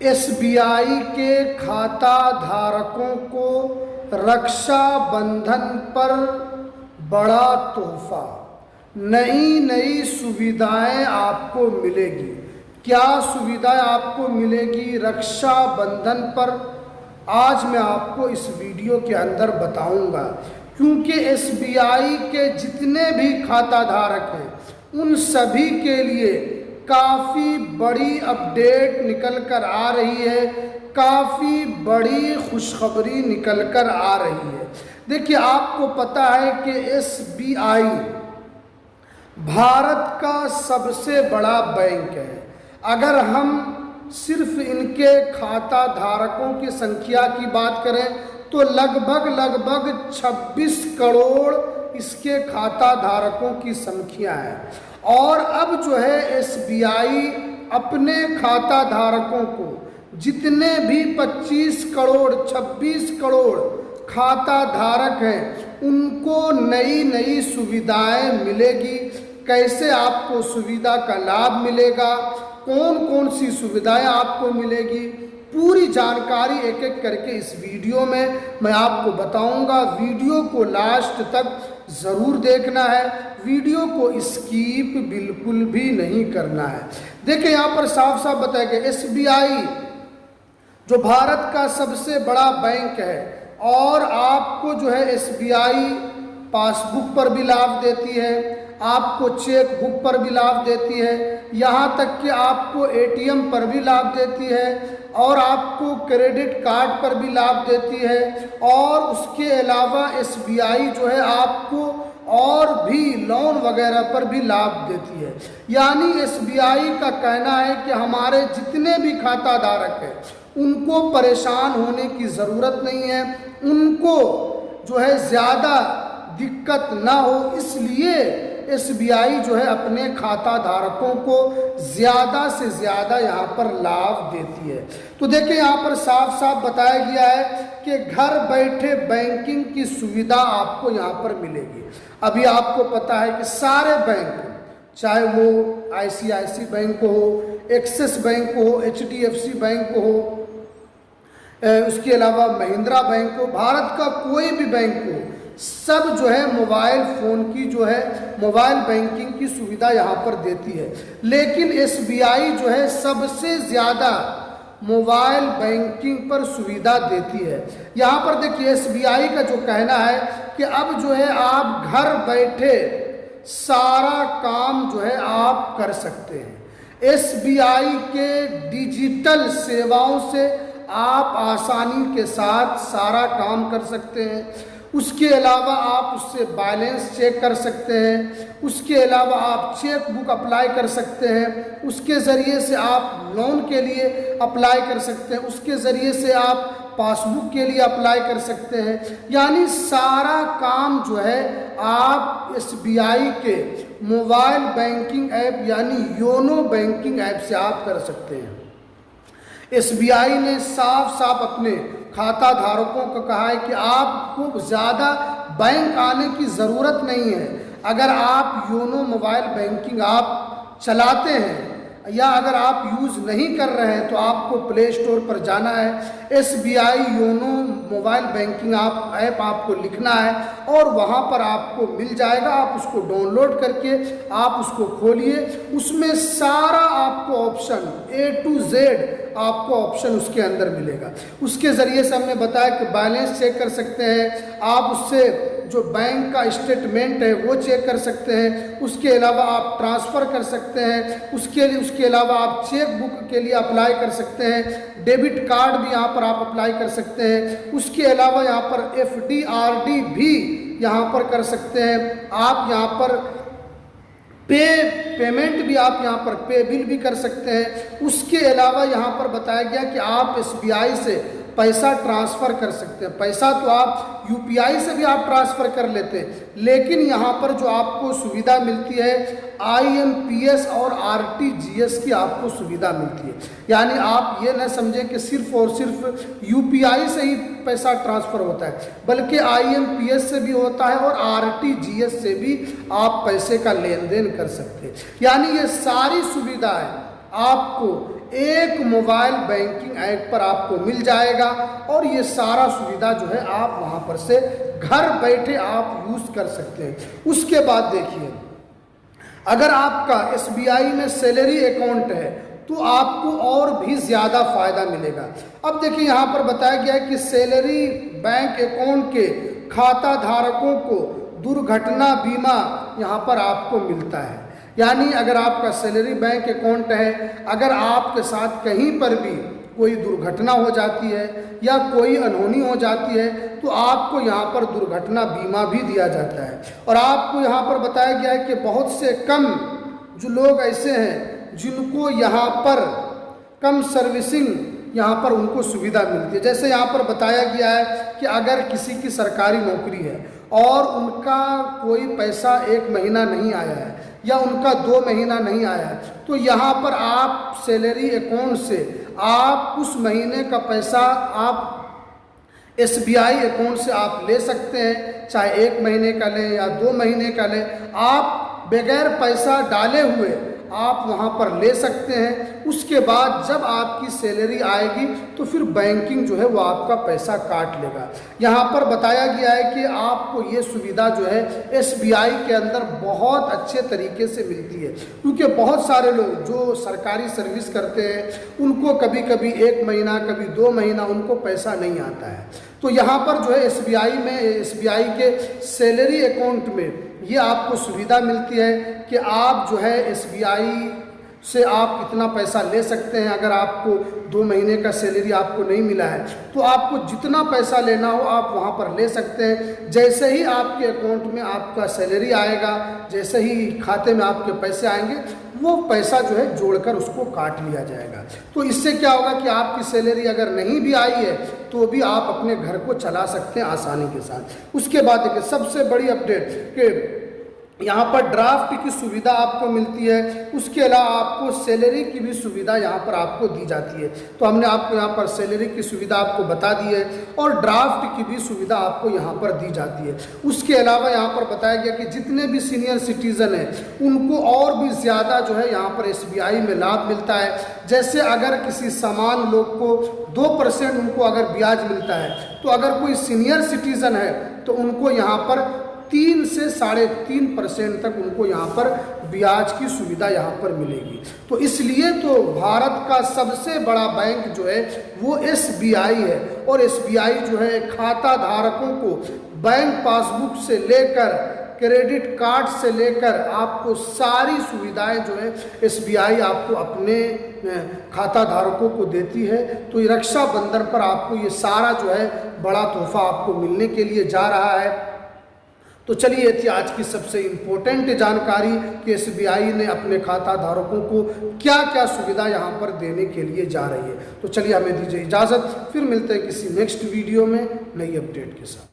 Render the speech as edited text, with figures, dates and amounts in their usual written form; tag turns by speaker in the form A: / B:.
A: SBI के खाता धारकों को रक्षा बंधन पर बड़ा तोहफा, नई नई सुविधाएं आपको मिलेगी। क्या सुविधाएं आपको मिलेगी रक्षा बंधन पर, आज मैं आपको इस वीडियो के अंदर बताऊंगा। क्योंकि एसबीआई के जितने भी खाता धारक हैं उन सभी के लिए काफ़ी बड़ी अपडेट निकल कर आ रही है, काफ़ी बड़ी खुशखबरी निकल कर आ रही है। देखिए, आपको पता है कि एसबीआई भारत का सबसे बड़ा बैंक है। अगर हम सिर्फ इनके खाता धारकों की संख्या की बात करें तो लगभग 26 करोड़ इसके खाता धारकों की संख्या है। और अब जो है एसबीआई अपने खाता धारकों को जितने भी 26 करोड़ खाता धारक हैं उनको नई नई सुविधाएं मिलेगी। कैसे आपको सुविधा का लाभ मिलेगा, कौन कौन सी सुविधाएं आपको मिलेगी, पूरी जानकारी एक एक करके इस वीडियो में मैं आपको बताऊंगा। वीडियो को लास्ट तक ज़रूर देखना है, वीडियो को स्किप बिल्कुल भी नहीं करना है। देखिए, यहाँ पर साफ साफ बताया गया एसबीआई जो भारत का सबसे बड़ा बैंक है और आपको जो है एसबीआई पासबुक पर भी लाभ देती है, आपको चेक बुक पर भी लाभ देती है, यहाँ तक कि आपको एटीएम पर भी लाभ देती है और आपको क्रेडिट कार्ड पर भी लाभ देती है। और उसके अलावा एसबीआई जो है आपको और भी लोन वगैरह पर भी लाभ देती है। यानी एसबीआई का कहना है कि हमारे जितने भी खाता धारक हैं उनको परेशान होने की ज़रूरत नहीं है, उनको जो है ज़्यादा दिक्कत ना हो, इसलिए एसबीआई जो है अपने खाता धारकों को ज़्यादा से ज़्यादा यहाँ पर लाभ देती है। तो देखिए, यहाँ पर साफ साफ बताया गया है कि घर बैठे बैंकिंग की सुविधा आपको यहाँ पर मिलेगी। अभी आपको पता है कि सारे बैंक, चाहे वो आईसीआईसी बैंक हो, एक्सिस बैंक हो, एचडीएफसी बैंक हो, उसके अलावा महिंद्रा बैंक हो, भारत का कोई भी बैंक हो, सब जो है मोबाइल फ़ोन की जो है मोबाइल बैंकिंग की सुविधा यहाँ पर देती है। लेकिन एसबीआई जो है सबसे ज़्यादा मोबाइल बैंकिंग पर सुविधा देती है। यहाँ पर देखिए, एसबीआई का जो कहना है कि अब जो है आप घर बैठे सारा काम जो है आप कर सकते हैं। एसबीआई के डिजिटल सेवाओं से आप आसानी के साथ सारा काम कर सकते हैं। उसके अलावा आप उससे बैलेंस चेक कर सकते हैं, उसके अलावा आप चेक बुक अप्लाई कर सकते हैं, उसके ज़रिए से आप लोन के लिए अप्लाई कर सकते हैं, उसके ज़रिए से आप पासबुक के लिए अप्लाई कर सकते हैं। यानी सारा काम जो है आप एसबीआई के मोबाइल बैंकिंग ऐप यानी योनो बैंकिंग ऐप से आप कर सकते हैं। एसबीआई ने साफ साफ अपने खाता धारकों को कहा है कि आपको ज़्यादा बैंक आने की ज़रूरत नहीं है। अगर आप योनो मोबाइल बैंकिंग आप चलाते हैं या अगर आप यूज़ नहीं कर रहे हैं तो आपको प्ले स्टोर पर जाना है, SBI YONO mobile banking app आपको लिखना है और वहाँ पर आपको मिल जाएगा। आप उसको डाउनलोड करके आप उसको खोलिए, उसमें सारा आपको ऑप्शन A to Z आपको ऑप्शन उसके अंदर मिलेगा। उसके ज़रिए से हमने बताया कि बैलेंस चेक कर सकते हैं, आप उससे जो बैंक का स्टेटमेंट है वो चेक कर सकते हैं, उसके अलावा आप ट्रांसफ़र कर सकते हैं, उसके अलावा आप चेक बुक के लिए अप्लाई कर सकते हैं, डेबिट कार्ड भी यहाँ पर आप अप्लाई कर सकते हैं, उसके अलावा यहाँ पर एफडी आरडी भी यहाँ पर कर सकते हैं। आप यहाँ पर पेमेंट भी आप यहाँ पर पे बिल भी कर सकते हैं। उसके अलावा यहाँ पर बताया गया कि आप एसबीआई से पैसा ट्रांसफ़र कर सकते हैं। पैसा तो आप यूपीआई से भी आप ट्रांसफ़र कर लेते हैं, लेकिन यहाँ पर जो आपको सुविधा मिलती है आईएमपीएस और आरटीजीएस की आपको सुविधा मिलती है। यानी आप ये न समझें कि सिर्फ और सिर्फ यूपीआई से ही पैसा ट्रांसफ़र होता है, बल्कि आईएमपीएस से भी होता है और आरटीजीएस से भी आप पैसे का लेन देन कर सकते हैं। यानी ये सारी सुविधाएं आपको एक मोबाइल बैंकिंग ऐप पर आपको मिल जाएगा और ये सारा सुविधा जो है आप वहाँ पर से घर बैठे आप यूज़ कर सकते हैं। उसके बाद देखिए, अगर आपका SBI में सैलरी अकाउंट है तो आपको और भी ज़्यादा फ़ायदा मिलेगा। अब देखिए यहाँ पर बताया गया है कि सैलरी बैंक अकाउंट के खाता धारकों को दुर्घटना बीमा यहाँ पर आपको मिलता है। यानी अगर आपका सैलरी बैंक अकाउंट है, अगर आपके साथ कहीं पर भी कोई दुर्घटना हो जाती है या कोई अनहोनी हो जाती है तो आपको यहाँ पर दुर्घटना बीमा भी दिया जाता है। और आपको यहाँ पर बताया गया है कि बहुत से कम जो लोग ऐसे हैं जिनको यहाँ पर कम सर्विसिंग यहाँ पर उनको सुविधा मिलती है। जैसे यहाँ पर बताया गया है कि अगर किसी की सरकारी नौकरी है और उनका कोई पैसा 1 महीना नहीं आया है या उनका 2 महीना नहीं आया है तो यहाँ पर आप सैलरी अकाउंट से आप उस महीने का पैसा आप SBI अकाउंट से आप ले सकते हैं, चाहे 1 महीने का लें या 2 महीने का लें, आप बगैर पैसा डाले हुए आप वहाँ पर ले सकते हैं। उसके बाद जब आपकी सैलरी आएगी तो फिर बैंकिंग जो है वो आपका पैसा काट लेगा। यहाँ पर बताया गया है कि आपको ये सुविधा जो है SBI के अंदर बहुत अच्छे तरीके से मिलती है, क्योंकि बहुत सारे लोग जो सरकारी सर्विस करते हैं उनको कभी कभी 1 महीना कभी 2 महीना उनको पैसा नहीं आता है। तो यहाँ पर जो है SBI के सैलरी अकाउंट में ये आपको सुविधा मिलती है कि आप जो है SBI से आप इतना पैसा ले सकते हैं। अगर आपको 2 महीने का सैलरी आपको नहीं मिला है तो आपको जितना पैसा लेना हो आप वहाँ पर ले सकते हैं। जैसे ही आपके अकाउंट में आपका सैलरी आएगा, जैसे ही खाते में आपके पैसे आएंगे, वो पैसा जो है जोड़कर उसको काट लिया जाएगा। तो इससे क्या होगा कि आपकी सैलरी अगर नहीं भी आई है तो भी आप अपने घर को चला सकते हैं आसानी के साथ। उसके बाद देखिए सबसे बड़ी अपडेट कि यहाँ पर ड्राफ्ट की सुविधा आपको मिलती है। उसके अलावा आपको सैलरी की भी सुविधा यहाँ पर आपको दी जाती है। तो हमने आपको यहाँ पर सैलरी की सुविधा आपको बता दी है और ड्राफ्ट की भी सुविधा आपको यहाँ पर दी जाती है। उसके अलावा यहाँ पर बताया गया कि जितने भी सीनियर सिटीज़न हैं उनको और भी ज़्यादा जो है यहाँ पर SBI में लाभ मिलता है। जैसे अगर किसी समान लोग को 2% उनको अगर ब्याज मिलता है तो अगर कोई सीनियर सिटीज़न है तो उनको यहाँ पर 3 से 3.5% तक उनको यहाँ पर ब्याज की सुविधा यहाँ पर मिलेगी। तो इसलिए तो भारत का सबसे बड़ा बैंक जो है वो SBI है और SBI जो है खाता धारकों को बैंक पासबुक से लेकर क्रेडिट कार्ड से लेकर आपको सारी सुविधाएं जो है SBI आपको अपने खाता धारकों को देती है। तो ये रक्षाबंधन पर आपको ये सारा जो है बड़ा तोहफा आपको मिलने के लिए जा रहा है। तो चलिए ये थी आज की सबसे इम्पोर्टेंट जानकारी कि SBI ने अपने खाता धारकों को क्या क्या सुविधा यहाँ पर देने के लिए जा रही है। तो चलिए हमें दीजिए इजाज़त, फिर मिलते हैं किसी नेक्स्ट वीडियो में नई अपडेट के साथ।